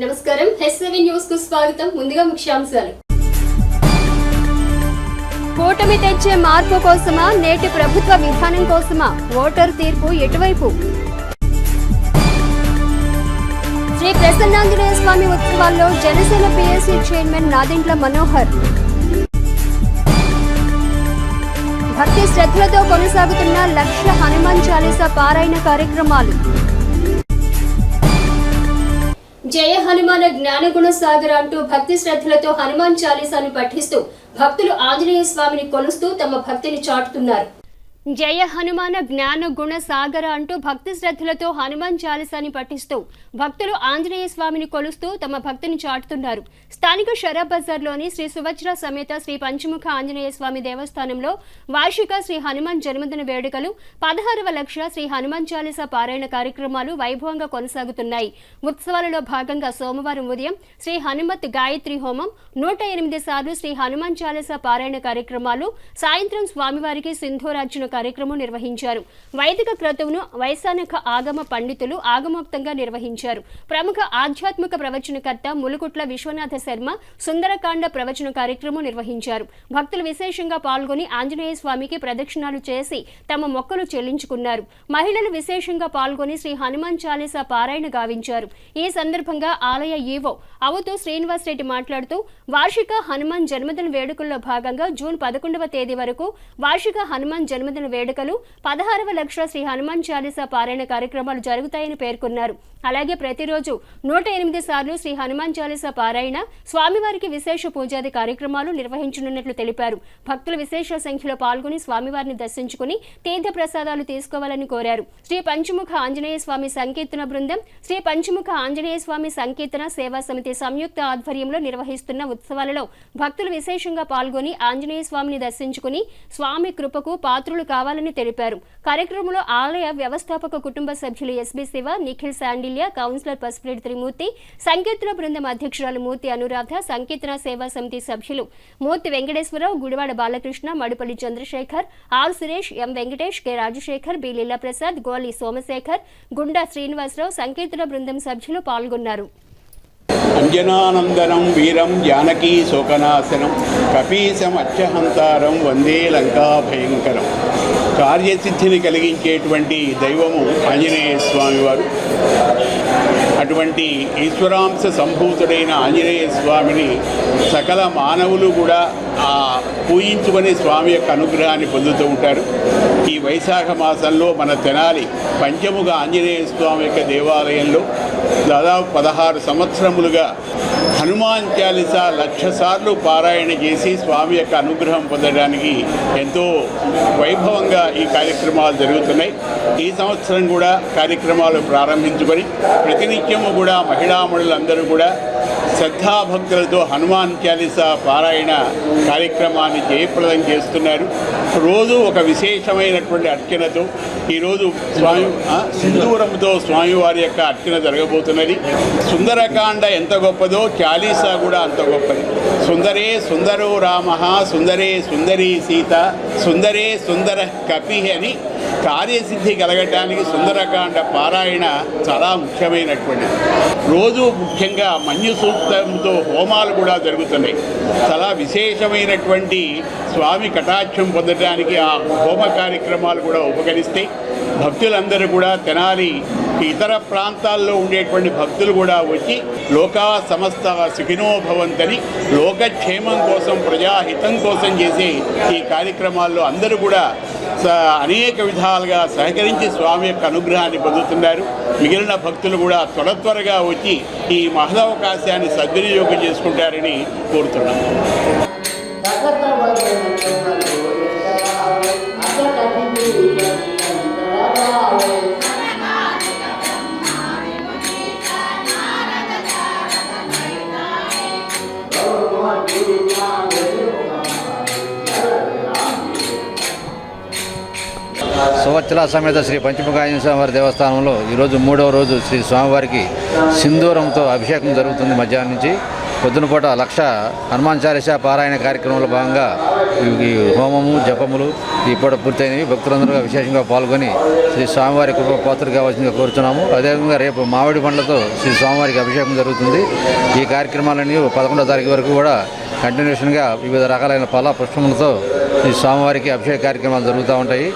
నమస్కారం హెచ్ఎవి న్యూస్ కు స్వాగతం. ముందుగా ముఖ్యాంశాలు. కూటమి తెచ్చే మార్పు కోసమా, నేటి ప్రభుత్వ విధానం కోసమా? ఓటరు తీర్పు ఎటువైపు? శ్రీ ప్రసన్నాంజనేయ స్వామి ఉత్సవాల్లో జనసేన పిఎస్సి చైర్మన్ నాదెండ్ల మనోహర్. భక్తి శ్రద్ధలతో కొనసాగుతున్న లక్ష హనుమాన్ చాలీసా పారాయణ కార్యక్రమాలు. జయ హనుమాన జ్ఞానగుణ సాగర అంటూ భక్తి శ్రద్ధలతో హనుమాన్ చాలీసాను పఠిస్తూ భక్తులు ఆంజనేయ స్వామిని కొలుస్తూ తమ భక్తిని చాటుతున్నారు. జయ హనుమాన జ్ఞాన గుణ సాగర అంటూ భక్తి శ్రద్ధలతో హనుమాన్ చాలీసాని పఠిస్తూ భక్తులు ఆంజనేయ స్వామిని కొలుస్తూ తమ భక్తిని చాటుతున్నారు. స్థానిక షరాబ్ బజార్లోని శ్రీ సువజ్ర సమేత శ్రీ పంచముఖ ఆంజనేయ స్వామి దేవస్థానంలో వార్షిక శ్రీ హనుమాన్ జన్మదిన వేడుకలు 16వ లక్ష శ్రీ హనుమాన్ చాలీసా పారాయణ కార్యక్రమాలు వైభవంగా కొనసాగుతున్నాయి. ఉత్సవాలలో భాగంగా సోమవారం ఉదయం శ్రీ హనుమత్ గాయత్రి హోమం, 108 సార్లు శ్రీ హనుమాన్ చాలీసా పారాయణ కార్యక్రమాలు, సాయంత్రం స్వామివారికి సింధూరార్జున కార్యక్రమం నిర్వహించారు. వైదిక క్రతువును వైశానక ఆగమ పండితులు ఆగమోక్తంగా నిర్వహించారు. ప్రముఖ ఆధ్యాత్మిక ప్రవచనకర్త ములుకుట్ల విశ్వనాథ శర్మ సుందరకాండ ప్రవచన కార్యక్రమం నిర్వహించారు. భక్తులు విశేషంగా పాల్గొని ఆంజనేయ స్వామికి ప్రదక్షిణాలు చేసి తమ మొక్కలు చెల్లించుకున్నారు. మహిళలు విశేషంగా పాల్గొని శ్రీ హనుమాన్ చాలీసా పారాయణ గావించారు. ఈ సందర్భంగా ఆలయ ఈవో అవుతూ శ్రీనివాస్ రెడ్డి మాట్లాడుతూ వార్షిక హనుమాన్ జన్మదిన వేడుకల్లో భాగంగా జూన్ 11వ తేదీ వరకు వార్షిక హనుమాన్ జన్మదిన వేడుకలు 16వ లక్ష శ్రీ హనుమాన్ చాలీసా పారాయణ కార్యక్రమాలు జరుగుతాయని పేర్కొన్నారు. అలాగే ప్రతిరోజు 108 సార్లు శ్రీ హనుమాన్ చాలీసా పారాయణ, స్వామివారికి విశేష పూజాది కార్యక్రమాలు నిర్వహించనున్నట్లు తెలిపారు. భక్తులు విశేష సంఖ్యలో పాల్గొని స్వామివారిని దర్శించుకుని తీర్థ ప్రసాదాలు తీసుకోవాలని కోరారు. శ్రీ పంచముఖ ఆంజనేయ స్వామి సంకీర్తన బృందం, శ్రీ పంచముఖ ఆంజనేయ స్వామి సంకీర్తన సేవా సమితి సంయుక్త ఆధ్వర్యంలో నిర్వహిస్తున్న ఉత్సవాలలో భక్తులు విశేషంగా పాల్గొని ఆంజనేయ స్వామిని దర్శించుకుని స్వామి కృపకు పాత్రులు కావాలని తెలిపారు. కార్యక్రమంలో ఆలయ వ్యవస్థాపక కుటుంబ సభ్యులు ఎస్బి శివ, నిఖిల్ శాండిల్య, కౌన్సిలర్ పసుపులేటి త్రిమూర్తి, సంకీర్తన బృందం అధ్యక్షురాలు మూర్తి అనురాధ, సంకీర్తన సేవా సమితి సభ్యులు Murthy Venkateswararao, Gudivada Balakrishna, Madupalli Chandrasekhar, R Suresh, M Venkatesh, K Rajasekhar, B Leela Prasad, Goli Somasekhar, గుండా శ్రీనివాసరావు, సంకీర్తన బృందం సభ్యులు పాల్గొన్నారు. అంజనానందనం వీరం జానకీ శోకనాశనం కపీశం అచ్చహంతారం వందే లంకా భయంకరం. కార్యసిద్ధిని కలిగించేటువంటి దైవము ఆంజనేయ స్వామివారు. అటువంటి ఈశ్వరాంశ సంభూతుడైన ఆంజనేయ స్వామిని సకల మానవులు కూడా పూజించుకొని స్వామి యొక్క అనుగ్రహాన్ని పొందుతూ ఉంటారు. ఈ వైశాఖ మాసంలో మన తెనాలి పంచముఖ ఆంజనేయ స్వామి యొక్క దేవాలయంలో దాదాపు 16 సంవత్సరములుగా హనుమాన్ చాలీసా 1,00,000 సార్లు పారాయణ చేసి స్వామి యొక్క అనుగ్రహం పొందడానికి ఎంతో వైభవంగా ఈ కార్యక్రమాలు జరుగుతున్నాయి. ఈ సంవత్సరం కూడా కార్యక్రమాలు ప్రారంభించుకొని ప్రతినిత్యము కూడా మహిళామణులందరూ కూడా శ్రద్ధాభక్తులతో హనుమాన్ చాలీసా పారాయణ కార్యక్రమాన్ని జయప్రదం చేస్తున్నారు. రోజు ఒక విశేషమైనటువంటి అర్చనతో ఈరోజు సింధూరంతో స్వామివారి యొక్క అర్చన జరగబోతున్నది. సుందరకాండ ఎంత గొప్పదో చాలీసా కూడా అంత గొప్పది. సుందరే సుందరో రామ, సుందరే సుందరీ సీత, సుందరే సుందర కపి అని కార్యసిద్ధి కలగడానికి సుందరకాండ పారాయణ చాలా ముఖ్యమైనటువంటిది. రోజు ముఖ్యంగా మన్యు సూక్తంతో హోమాలు కూడా జరుగుతున్నాయి. చాలా విశేషమైనటువంటి స్వామి కటాక్షం పొందడానికి ఆ హోమ కార్యక్రమాలు కూడా ఉపకరిస్తాయి. భక్తులందరూ కూడా తెనాలి ఇతర ప్రాంతాల్లో ఉండేటువంటి భక్తులు కూడా వచ్చి లోకా సమస్త సుఖినో భవంతని లోకక్షేమం కోసం, ప్రజాహితం కోసం చేసే ఈ కార్యక్రమాల్లో అందరూ కూడా అనేక విధాలుగా సహకరించి స్వామి యొక్క అనుగ్రహాన్ని పొందుతున్నారు. మిగిలిన భక్తులు కూడా త్వరగా వచ్చి ఈ మహదవకాశాన్ని సద్వినియోగం చేసుకుంటారని కోరుతున్నాను. సువత్సల సమేత శ్రీ పంచముఖ ఆంజనేయ స్వామివారి దేవస్థానంలో ఈరోజు 3వ రోజు శ్రీ స్వామివారికి సింధూరంతో అభిషేకం జరుగుతుంది. మధ్యాహ్నం నుంచి పొద్దున పూట 1,00,000 హనుమాన్ చాలీసా పారాయణ కార్యక్రమంలో భాగంగా ఈ హోమము జపములు ఈ పూట పూర్తయినవి. భక్తులందరూ విశేషంగా పాల్గొని శ్రీ స్వామివారి కృప పాత్రలు కావాల్సిందిగా కోరుతున్నాము. అదేవిధంగా రేపు మామిడి పండ్లతో శ్రీ స్వామివారికి అభిషేకం జరుగుతుంది. ఈ కార్యక్రమాలన్నీ 11వ తారీఖు వరకు కూడా కంటిన్యూషన్గా వివిధ రకాలైన ఫల పుష్పములతో ఈ స్వామివారికి అభిషేక కార్యక్రమాలు జరుగుతూ ఉంటాయి.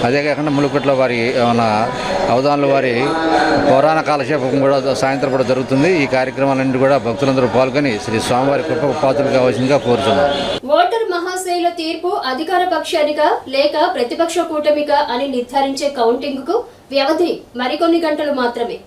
అదే కాకుండా ములుగుట్ల వారి మన అవధానుల వారి పురాణ కాలక్షేపం కూడా సాయంత్రం కూడా జరుగుతుంది. ఈ కార్యక్రమాలన్నీ కూడా భక్తులందరూ పాల్గొని శ్రీ స్వామివారి కృప పాత్రలు కావాల్సిందిగా కోరుతున్నాం. ఓటర్ మహాశైల తీర్పు అధికార పక్షానిగా లేక ప్రతిపక్ష కూటమిగా అని నిర్ధారించే కౌంటింగ్ కు వ్యవధి మరికొన్ని గంటలు మాత్రమే.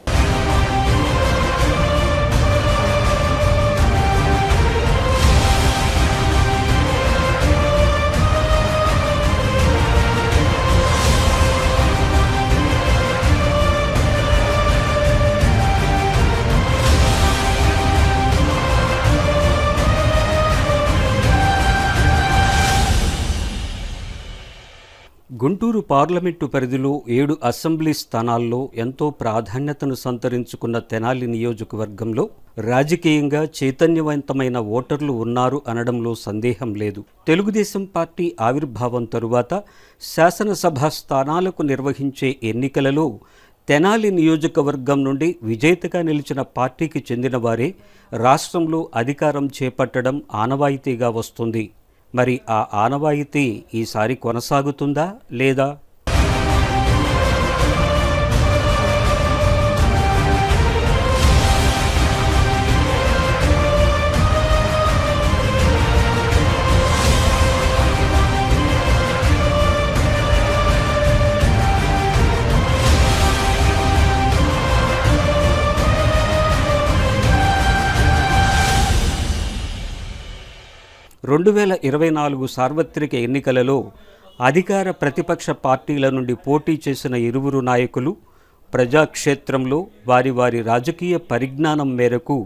గుంటూరు పార్లమెంటు పరిధిలో 7 అసెంబ్లీ స్థానాల్లో ఎంతో ప్రాధాన్యతను సంతరించుకున్న తెనాలి నియోజకవర్గంలో రాజకీయంగా చైతన్యవంతమైన ఓటర్లు ఉన్నారు అనడంలో సందేహం లేదు. తెలుగుదేశం పార్టీ ఆవిర్భావం తరువాత శాసనసభ స్థానాలకు నిర్వహించే ఎన్నికలలో తెనాలి నియోజకవర్గం నుండి విజేతగా నిలిచిన పార్టీకి చెందిన వారే రాష్ట్రంలో అధికారం చేపట్టడం ఆనవాయితీగా వస్తుంది. మరి ఆ ఆనవాయితీ ఈసారి కొనసాగుతుందా లేదా? రెండు 2024 సార్వత్రిక ఎన్నికలలో అధికార ప్రతిపక్ష పార్టీల నుండి పోటీ చేసిన ఇరువురు నాయకులు ప్రజాక్షేత్రంలో వారి వారి రాజకీయ పరిజ్ఞానం మేరకు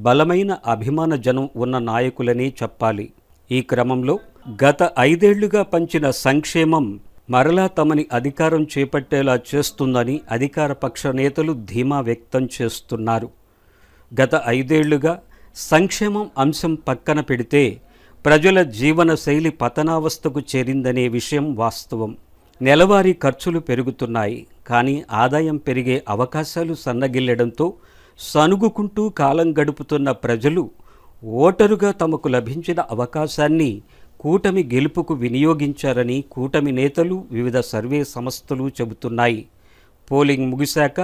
బలమైన అభిమాన జనం ఉన్న నాయకులనే చెప్పాలి. ఈ క్రమంలో గత 5 ఏళ్లుగా పంచిన సంక్షేమం మరలా తమని అధికారం చేపట్టేలా చేస్తుందని అధికార పక్ష నేతలు ధీమా వ్యక్తం చేస్తున్నారు. గత 5 ఏళ్లుగా సంక్షేమం అంశం పక్కన పెడితే ప్రజల జీవన శైలి పతనావస్థకు చేరిందనే విషయం వాస్తవం. నెలవారీ ఖర్చులు పెరుగుతున్నాయి, కానీ ఆదాయం పెరిగే అవకాశాలు సన్నగిల్లడంతో సనుగుకుంటూ కాలం గడుపుతున్న ప్రజలు ఓటరుగా తమకు లభించిన అవకాశాన్ని కూటమి గెలుపుకు వినియోగించారని కూటమి నేతలు వివిధ సర్వే సంస్థలు చెబుతున్నాయి. పోలింగ్ ముగిశాక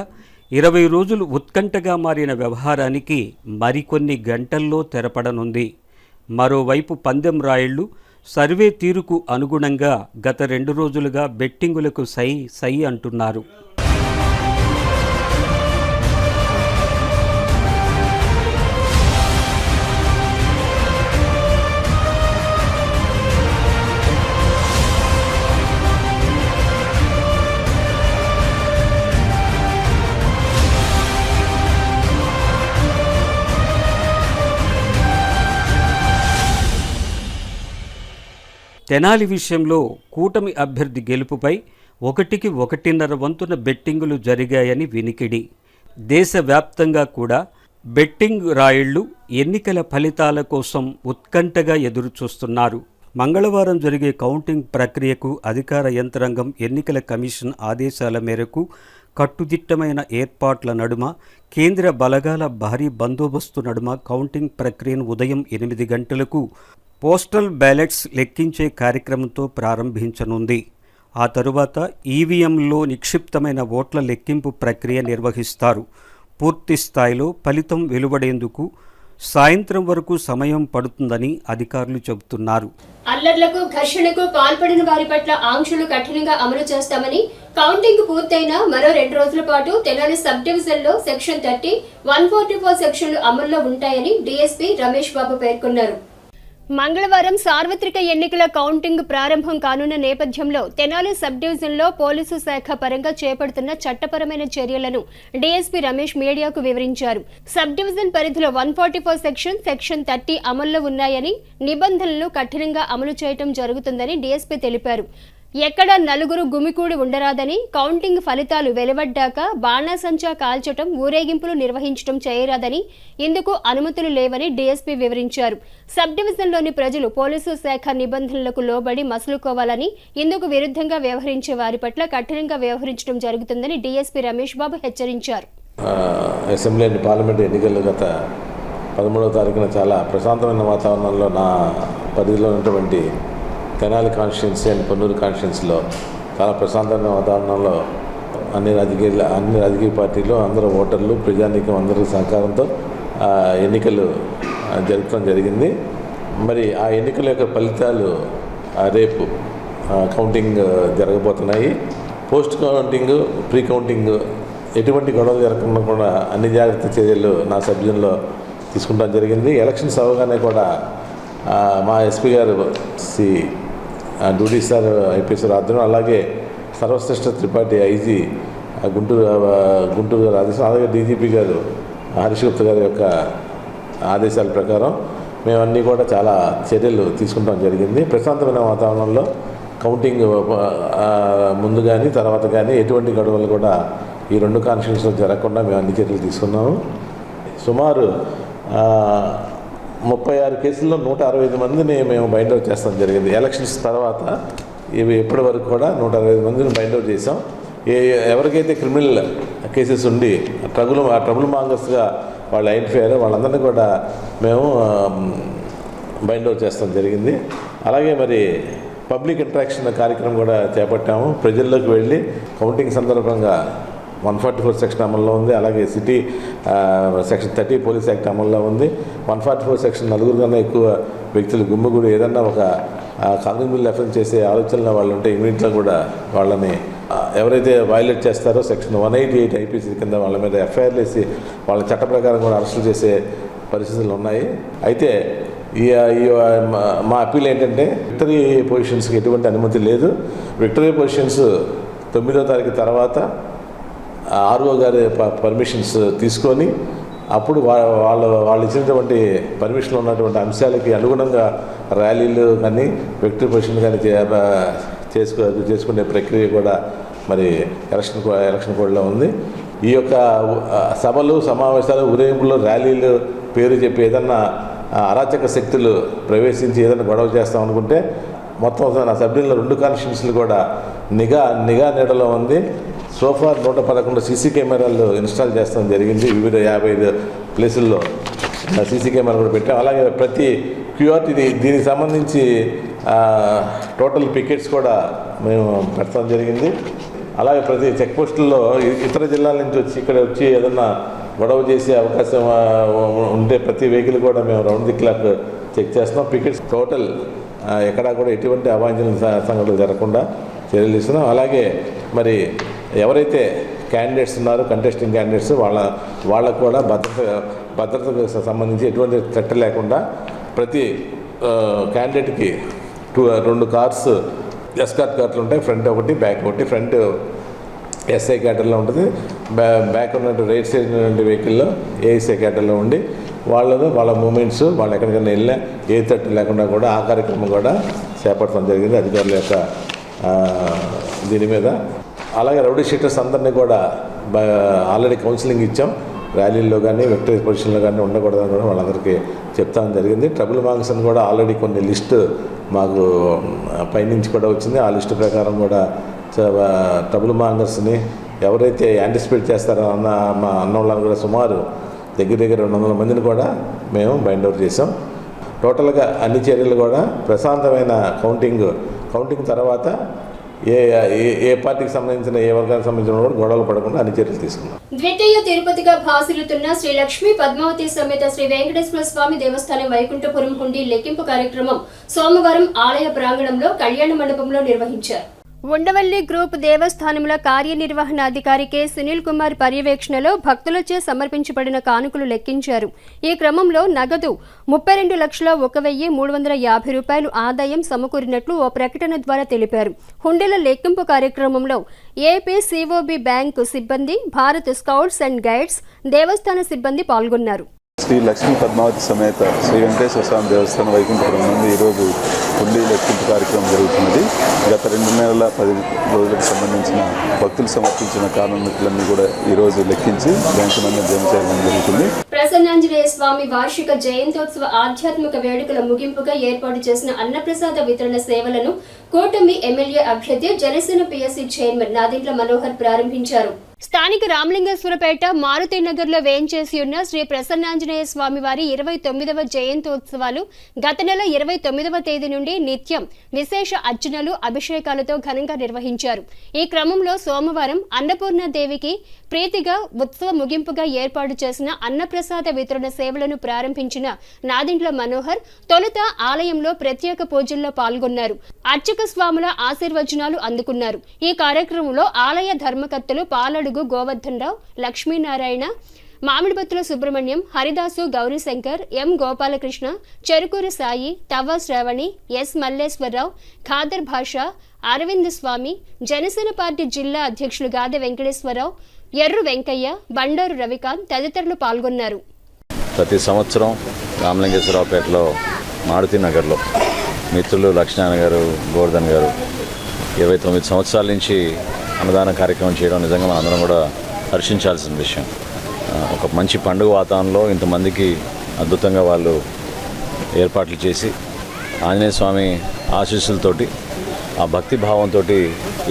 20 రోజులు ఉత్కంఠగా మారిన వ్యవహారానికి మరికొన్ని గంటల్లో తెరపడనుంది. మరోవైపు పందెం రాయుళ్లు సర్వే తీరుకు అనుగుణంగా గత 2 రోజులుగా బెట్టింగులకు సై అంటున్నారు. తెనాలి విషయంలో కూటమి అభ్యర్థి గెలుపుపై 1కి 1.5 వంతున బెట్టింగులు జరిగాయని వినికిడి. దేశవ్యాప్తంగా కూడా బెట్టింగ్ రాయుళ్లు ఎన్నికల ఫలితాల కోసం ఉత్కంఠగా ఎదురుచూస్తున్నారు. మంగళవారం జరిగే కౌంటింగ్ ప్రక్రియకు అధికార యంత్రాంగం ఎన్నికల కమిషన్ ఆదేశాల మేరకు కట్టుదిట్టమైన ఏర్పాట్ల నడుమ కేంద్ర బలగాల భారీ బందోబస్తు నడుమ కౌంటింగ్ ప్రక్రియను ఉదయం 8 గంటలకు పోస్టల్ బ్యాలెట్స్ లెక్కించే కార్యక్రమంతో ప్రారంభించనుంది. ఆ తరువాత ఈవీఎంలో నిక్షిప్తమైన ఓట్ల లెక్కింపు ప్రక్రియ నిర్వహిస్తారు. పూర్తి స్థాయిలో ఫలితం వెలువడేందుకు సాయంత్రం వరకు సమయం పడుతుందని అధికారులు చెబుతున్నారు. అల్లర్లకు ఘర్షణకు పాల్పడిన వారి పట్ల ఆంక్షలు కఠినంగా అమలు చేస్తామని, కౌంటింగ్ పూర్తయిన మరో 2 రోజుల పాటు తెనాలి సబ్ డివిజన్లో సెక్షన్ 30, 144 సెక్షన్లు అమల్లో ఉంటాయని డీఎస్పీ రమేష్ బాబు పేర్కొన్నారు. మంగళవారం సార్వత్రిక ఎన్నికల కౌంటింగ్ ప్రారంభం కానున్న నేపథ్యంలో తెనాలి సబ్ డివిజన్లో పోలీసు శాఖ పరంగా చేపడుతున్న చట్టపరమైన చర్యలను డీఎస్పీ రమేష్ మీడియాకు వివరించారు. సబ్ డివిజన్ పరిధిలో 144 సెక్షన్ 30 అమల్లో ఉన్నాయని, నిబంధనలను కఠినంగా అమలు చేయడం జరుగుతుందని డీఎస్పీ తెలిపారు. ఎక్కడ నలుగురు గుమికూడి ఉండరాదని, కౌంటింగ్ ఫలితాలు వెలువడ్డాక బాణాసంచా కాల్చటం, ఊరేగింపులు నిర్వహించడం చేయరాదని, ఇందుకు అనుమతులు లేవని డీఎస్పీ వివరించారు. సబ్ డివిజన్లోని ప్రజలు పోలీసు శాఖ నిబంధనలకు లోబడి మసులుకోవాలని, ఇందుకు విరుద్ధంగా వ్యవహరించే వారి పట్ల కఠినంగా వ్యవహరించడం జరుగుతుందని డీఎస్పీ రమేష్ బాబు హెచ్చరించారు. అసెంబ్లీ అండ్ పార్లమెంట్ ఎన్నికలు గత 13వ తారీఖున చాలా ప్రశాంతమైన వాతావరణంలో నా పరిధిలో ఉన్నటువంటి తెనాలి కాన్స్టిట్యున్సీ అండ్ పొన్నూరు కాన్స్టిట్యున్సీలో చాలా ప్రశాంతమైన వాతావరణంలో అన్ని రాజకీయ పార్టీలు, అందరూ ఓటర్లు, ప్రజానీకం అందరి సహకారంతో ఎన్నికలు జరపడం జరిగింది. మరి ఆ ఎన్నికల యొక్క ఫలితాలు రేపు కౌంటింగ్ జరగబోతున్నాయి. పోస్ట్ కౌంటింగ్, ప్రీ కౌంటింగ్ ఎటువంటి గొడవలు జరగకుండా కూడా అన్ని జాగ్రత్త చర్యలు నా సబ్జెక్టులో తీసుకుంటాం జరిగింది. ఎలక్షన్స్ అవగానే కూడా మా ఎస్పీ గారు డ్యూటీ సార్ ఐపీఎస్ ఆధ్వర్యంలో, అలాగే సర్వశ్రేష్ఠ త్రిపాఠి ఐజీ గుంటూరు గారు ఆదేశం, అలాగే డీజీపీ గారు హరీష్ గుప్తా గారి యొక్క ఆదేశాల ప్రకారం మేమన్నీ కూడా చాలా చర్యలు తీసుకుంటాం జరిగింది. ప్రశాంతమైన వాతావరణంలో కౌంటింగ్ ముందు కానీ తర్వాత కానీ ఎటువంటి గొడవలు కూడా ఈ 2 కాన్స్టిట్యున్సీలో జరగకుండా మేము అన్ని చర్యలు తీసుకున్నాము. సుమారు 36 కేసుల్లో 165 మందిని మేము బైండ్ అవుట్ చేస్తాం జరిగింది. ఎలక్షన్స్ తర్వాత ఇవి ఇప్పటి వరకు కూడా 165 మందిని బైండ్ అవుట్ చేసాం. ఎవరికైతే క్రిమినల్ కేసెస్ ఉండి ట్రబుల్ మాంగర్స్గా వాళ్ళు ఐడెంటిఫై అయ్యారో వాళ్ళందరినీ కూడా మేము బైండ్ అవుట్ చేస్తాం జరిగింది. అలాగే మరి పబ్లిక్ ఇంటరాక్షన్ కార్యక్రమం కూడా చేపట్టాము. ప్రజల్లోకి వెళ్ళి కౌంటింగ్ సందర్భంగా 144 సెక్షన్ అమల్లో ఉంది. అలాగే సిటీ సెక్షన్ 30 పోలీస్ యాక్ట్ అమల్లో ఉంది. 144 సెక్షన్ 4 కన్నా ఎక్కువ వ్యక్తులు గుమ్మిగూడి ఏదన్నా ఒక కాంగ్రెస్ అఫెన్స్ చేసే ఆలోచనలో వాళ్ళు ఉంటే ఇమీడియట్గా కూడా వాళ్ళని ఎవరైతే వైలేట్ చేస్తారో సెక్షన్ 188 ఐపీసీ కింద వాళ్ళ మీద ఎఫ్ఐఆర్లు వేసి వాళ్ళ చట్ట ప్రకారం కూడా అరెస్టులు చేసే పరిస్థితులు ఉన్నాయి. అయితే మా అప్పీల్ ఏంటంటే విక్టరీ పొజిషన్స్కి ఎటువంటి అనుమతి లేదు. విక్టరీ పొజిషన్స్ 9వ తారీఖు తర్వాత ఆర్ఓ గారి పర్మిషన్స్ తీసుకొని అప్పుడు వాళ్ళు ఇచ్చినటువంటి పర్మిషన్లో ఉన్నటువంటి అంశాలకి అనుగుణంగా ర్యాలీలు కానీ విక్టరీ పొజిషన్ కానీ చేసుకునే ప్రక్రియ కూడా మరి ఎలక్షన్ కోడ్లో ఉంది. ఈ యొక్క సభలు, సమావేశాలు, ఊరేగింపులు, ర్యాలీలు పేరు చెప్పి ఏదన్నా అరాచక శక్తులు ప్రవేశించి ఏదైనా గొడవ చేస్తాం అనుకుంటే మొత్తం నా సభ్యుల్లో 2 కాన్స్టిట్యున్సీలు కూడా నిఘా నీడలో ఉంది. సోఫార్ 111 సీసీ కెమెరాలు ఇన్స్టాల్ చేస్తాం జరిగింది. వివిధ 55 ప్లేసుల్లో సీసీ కెమెరా కూడా పెట్టాం. అలాగే ప్రతి క్యూఆర్టీ దీనికి సంబంధించి టోటల్ పికెట్స్ కూడా మేము పెడతాం జరిగింది. అలాగే ప్రతి చెక్ పోస్టుల్లో ఇతర జిల్లాల నుంచి ఇక్కడ వచ్చి ఏదన్నా గొడవ చేసే అవకాశం ఉంటే ప్రతి వెహికల్ కూడా మేము రౌండ్ ది క్లాక్ చెక్ చేస్తున్నాం. పికెట్స్ టోటల్ ఎక్కడా కూడా ఎటువంటి అవాంఛనీయ సంఘటనలు జరగకుండా చర్యలు ఇస్తున్నాం. అలాగే మరి ఎవరైతే క్యాండిడేట్స్ ఉన్నారో కంటెస్టింగ్ క్యాండిడేట్స్ వాళ్ళకు కూడా భద్రతకు సంబంధించి ఎటువంటి చట్ట లేకుండా ప్రతి క్యాండిడేట్కి 2 కార్స్ ఎస్కార్ట్ కార్లు ఉంటాయి. ఫ్రంట్ ఒకటి, బ్యాక్ ఒకటి. ఫ్రంట్ ఎస్ఐ క్యాటర్లో ఉంటుంది, బ్యాక్ ఉన్నట్టు రైట్ సైడ్ ఉన్నటువంటి వెహికల్లో ఏఎస్ఐ క్యాటర్లో ఉండి వాళ్ళ మూమెంట్స్ వాళ్ళు ఎక్కడికైనా వెళ్ళినా ఏ తట్టు లేకుండా కూడా ఆ కార్యక్రమం కూడా చేపట్టడం జరిగింది అధికారుల యొక్క దీని మీద. అలాగే రౌడీ షీటర్స్ అందరినీ కూడా ఆల్రెడీ కౌన్సిలింగ్ ఇచ్చాం. ర్యాలీల్లో కానీ విక్టరీ పొజిషన్లో కానీ ఉండకూడదని కూడా వాళ్ళందరికీ చెప్తాం జరిగింది. ట్రబుల్ మాంగర్స్ అని కూడా ఆల్రెడీ కొన్ని లిస్టు మాకు పైనుంచి కూడా వచ్చింది. ఆ లిస్టు ప్రకారం కూడా ట్రబుల్ మాంగర్స్ని ఎవరైతే యాంటిసిపేట్ చేస్తారో అన్న వాళ్ళని కూడా సుమారు దగ్గర 200 మందిని కూడా మేము బైండ్ అవుట్ చేసాం. టోటల్గా అన్ని చర్యలు కూడా ప్రశాంతమైన కౌంటింగ్ తర్వాత ఏ పార్టీకి సంబంధించిన ఏ వర్గానికి సంబంధించిన కూడా గొడవలు పడకుండా అన్ని చర్యలు తీసుకున్నాం. ద్వితీయ తిరుపతిగా భాసిల్లుతున్న శ్రీ లక్ష్మీ పద్మావతి సమేత శ్రీ వెంకటేశ్వర స్వామి దేవస్థానం వైకుంఠపురం హుండీ లెక్కింపు కార్యక్రమం సోమవారం ఆలయ ప్రాంగణంలో కళ్యాణ మండపంలో నిర్వహించారు. ఉండవల్లి గ్రూప్ దేవస్థానముల కార్యనిర్వహణాధికారి కె సునీల్ కుమార్ పర్యవేక్షణలో భక్తులచే సమర్పించబడిన కానుకలు లెక్కించారు. ఈ క్రమంలో నగదు 32,01,350 రూపాయలు ఆదాయం సమకూరినట్లు ఓ ప్రకటన ద్వారా తెలిపారు. హుండీల లెక్కింపు కార్యక్రమంలో ఏపీ సిఓబి బ్యాంకు సిబ్బంది, భారత్ స్కౌట్స్ అండ్ గైడ్స్, దేవస్థాన సిబ్బంది పాల్గొన్నారు. శ్రీ లక్ష్మీ పద్మావతి సమేత శ్రీ వెంకటేశ్వర స్వామి దేవస్థానం వైకుంఠపురం నుండి ఈరోజు హుండీ లెక్కింపు కార్యక్రమం జరుగుతున్నది. గత 2 నెలల 10 రోజులకు సంబంధించిన భక్తులు సమర్పించిన కానుకలన్నీ కూడా ఈరోజు లెక్కించి బ్యాంకులను జమ చేయడం జరుగుతుంది. ప్రసన్నాంజనేయ స్వామి వార్షిక జయంతోత్సవ ఆధ్యాత్మిక వేడుకల ముగింపుగా ఏర్పాటు చేసిన అన్నప్రసాద వితరణ సేవలను కూటమి ఎమ్మెల్యే అభ్యర్థి జనసేన పిఎస్సి చైర్మన్ నాదెండ్ల మనోహర్ ప్రారంభించారు. స్థానిక రామలింగేశ్వరపేట మారుతినగర్లో వేంచేసి ఉన్న శ్రీ ప్రసన్నాంజనేయ స్వామి వారి 29వ జయంతోత్సవాలు గత నెల 29వ తేదీ నుండి నిత్యం విశేష అర్చనలు అభిషేకాలతో ఘనంగా నిర్వహించారు. ఈ క్రమంలో సోమవారం అన్నపూర్ణాదేవికి ప్రీతిగా ఉత్సవ ముగింపుగా ఏర్పాటు చేసిన అన్నప్రసాద వితరణ సేవలను ప్రారంభించిన నాదెండ్ల మనోహర్ తొలుత ఆలయంలో ప్రత్యేక పూజల్లో పాల్గొన్నారు. అర్చక స్వాముల ఆశీర్వచనాలు అందుకున్నారు. ఈ కార్యక్రమంలో ఆలయ ధర్మకర్తలు పాలడుగు గోవర్ధనరావు, లక్ష్మీనారాయణ, మామిడిపత్తుల సుబ్రహ్మణ్యం, హరిదాసు, గౌరీశంకర్, ఎం గోపాలకృష్ణ, చెరుకూరి సాయి, తవ్వ శ్రావణి, ఎస్ మల్లేశ్వరరావు, ఖాదర్ భాషా, అరవింద్ స్వామి, జనసేన పార్టీ జిల్లా అధ్యక్షులు గాదె వెంకటేశ్వరరావు, ఎర్రు వెంకయ్య, బండారు రవికాంత్ తదితరులు పాల్గొన్నారు. ప్రతి సంవత్సరం రామలింగేశ్వరరావుపేటలో మారుతినగర్లో మిత్రులు లక్ష్మీనారాయణ గారు, గోవర్ధన్ గారు 29 సంవత్సరాల నుంచి అన్నదాన కార్యక్రమం చేయడం నిజంగా మనందరం కూడా హర్షించాల్సిన విషయం. ఒక మంచి పండుగ వాతావరణంలో ఇంతమందికి అద్భుతంగా వాళ్ళు ఏర్పాట్లు చేసి ఆంజనేయ స్వామి ఆశీస్సులతోటి ఆ భక్తి భావంతో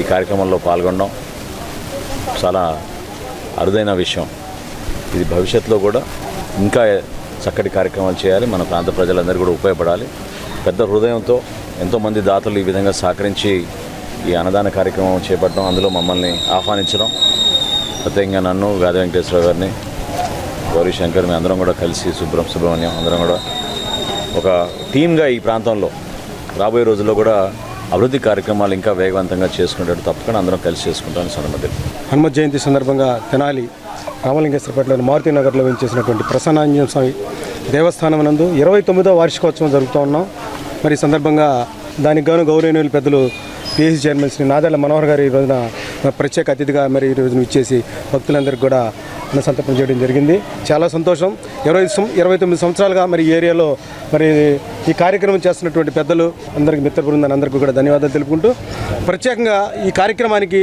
ఈ కార్యక్రమంలో పాల్గొనడం చాలా అరుదైన విషయం. ఇది భవిష్యత్తులో కూడా ఇంకా చక్కటి కార్యక్రమాలు చేయాలి, మన ప్రాంత ప్రజలందరూ కూడా ఉపయోగపడాలి. పెద్ద హృదయంతో ఎంతోమంది దాతలు ఈ విధంగా సహకరించి ఈ అన్నదాన కార్యక్రమం చేపట్టడం, అందులో మమ్మల్ని ఆహ్వానించడం, ప్రత్యేకంగా నన్ను, గాదె వెంకటేశ్వర గారిని, గౌరీ శంకర్, మేము అందరం కూడా కలిసి సుబ్రహ్మణ్యం అందరం కూడా ఒక టీమ్గా ఈ ప్రాంతంలో రాబోయే రోజుల్లో కూడా అభివృద్ధి కార్యక్రమాలు ఇంకా వేగవంతంగా చేసుకునేటట్టు తప్పకుండా అందరం కలిసి చేసుకుంటామని సందర్భంగా. హనుమత్ జయంతి సందర్భంగా తెనాలి రామలింగేశ్వరపేటలోని మారుతినగర్లో వేంచేసినటువంటి ప్రసన్నాంజనేయ స్వామి దేవస్థానం నందు 29వ వార్షికోత్సవం జరుపుతూ ఉన్నాం. మరి ఈ సందర్భంగా దానికి గాను గౌరవనీయులు పెద్దలు పిఎస్సి చైర్మన్ శ్రీ నాదెండ్ల మనోహర్ గారు ఈ రోజున ప్రత్యేక అతిథిగా మరి ఈ రోజున ఇచ్చేసి భక్తులందరికీ కూడా సంతర్పణ చేయడం జరిగింది. చాలా సంతోషం. 29 సంవత్సరాలుగా మరి ఈ ఏరియాలో మరి ఈ కార్యక్రమం చేస్తున్నటువంటి పెద్దలు అందరికీ, మిత్ర బృందాన్ని అందరికీ కూడా ధన్యవాదాలు తెలుపుకుంటూ, ప్రత్యేకంగా ఈ కార్యక్రమానికి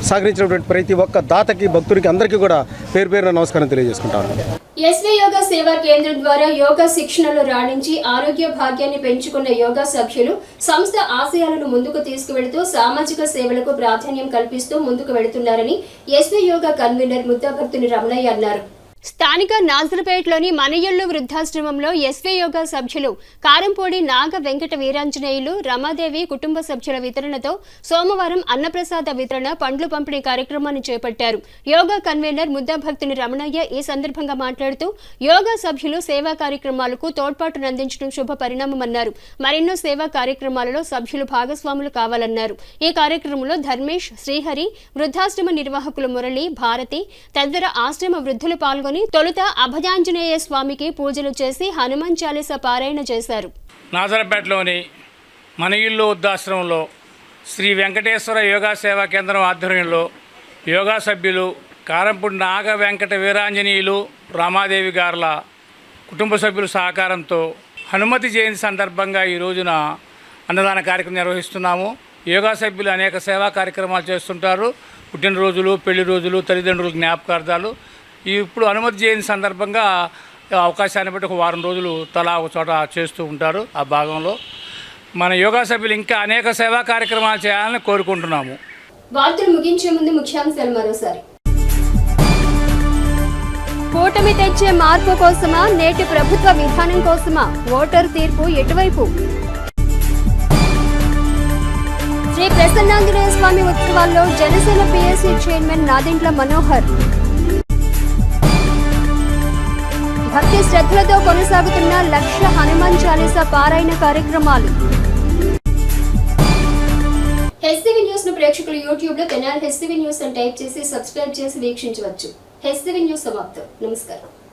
సహకరించినటువంటి ప్రతి ఒక్క దాతకి, భక్తుడికి అందరికీ కూడా పేరు పేరున నమస్కారం తెలియజేసుకుంటాను. ఎస్వీ యోగా సేవా కేంద్రం ద్వారా యోగా శిక్షణలో రాణించి ఆరోగ్య భాగ్యాన్ని పెంచుకున్న యోగా సభ్యులు సంస్థ ఆశయాలను ముందుకు తీసుకువెళుతూ సామాజిక సేవలకు ప్రాధాన్యం కల్పిస్తూ ముందుకు వెళుతున్నారని ఎస్వీ యోగా కన్వీనర్ ముద్దాభక్తుని రమణయ్య అన్నారు. స్థానిక నాజర్పేటలోని మనయల్లు వృద్ధాశ్రమంలో ఎస్వీ యోగా సభ్యులు కారంపూడి నాగ వెంకట వీరాంజనేయులు, రమాదేవి కుటుంబ సభ్యుల వితరణతో సోమవారం అన్నప్రసాద వితరణ, పండ్లు పంపిణీ కార్యక్రమాన్ని చేపట్టారు. యోగా కన్వీనర్ ముద్దాభక్తుని రమణయ్య ఈ సందర్భంగా మాట్లాడుతూ యోగా సభ్యులు సేవా కార్యక్రమాలకు తోడ్పాటునందించడం శుభ పరిణామమన్నారు. మరెన్నో సేవా కార్యక్రమాలలో సభ్యులు భాగస్వాములు కావాలన్నారు. ఈ కార్యక్రమంలో ధర్మేష్, శ్రీహరి, వృద్ధాశ్రమ నిర్వాహకులు మురళి, భారతి తదితర ఆశ్రమ వృద్ధులు పాల్గొని తొలుత అభయాంజనేయ స్వామికి పూజలు చేసి హనుమాన్ చాలీసా పారాయణ చేశారు. నాజర్పేటలోని మన ఇల్లు వృద్ధాశ్రమంలో శ్రీ వెంకటేశ్వర యోగా సేవా కేంద్రం ఆధ్వర్యంలో యోగా సభ్యులు కారంపూడి నాగ వెంకట వీరాంజనేయులు, రామాదేవి గార్ల కుటుంబ సభ్యుల సహకారంతో హనుమతి జయంతి సందర్భంగా ఈ రోజున అన్నదాన కార్యక్రమం నిర్వహిస్తున్నాము. యోగా సభ్యులు అనేక సేవా కార్యక్రమాలు చేస్తుంటారు. పుట్టినరోజులు, పెళ్లి రోజులు, తల్లిదండ్రుల జ్ఞాపకార్థాలు. ఇప్పుడు హనుమతి జయంతి సందర్భంగా అవకాశాన్ని బట్టి ఒక వారం రోజులు తలా ఒక చోట చేస్తూ ఉంటారు. ఆ భాగంలో మన యోగా సభ్యులు ఇంకా అనేక సేవా కార్యక్రమాలు చేయాలని కోరుకుంటున్నాము. వార్తలు ముగించే ముందు ముఖ్యాంశాలు మరోసారి. కూటమి తెచ్చే మార్పు కోసమా, నేటి ప్రభుత్వ విధానం కోసమా, ఓటరు తీర్పు ఎటువైపు? శ్రీ ప్రసన్నాంజనేయ స్వామి ఉత్సవాల్లో జనసేన పిఎస్సి చైర్మన్ నాదెండ్ల మనోహర్. భక్తి శ్రద్ధలతో కొనసాగుతున్న లక్ష హనుమాన్ చాలీసా పారాయణ కార్యక్రమాలు. హెచ్సివి న్యూస్ ను ప్రేక్షకులు యూట్యూబ్ లో తెనాలి హెచ్సివి న్యూస్ అని టైప్ చేసి సబ్స్క్రైబ్ చేసి వీక్షించవచ్చు. హెచ్సివి న్యూస్ సమాప్తం. నమస్కారం.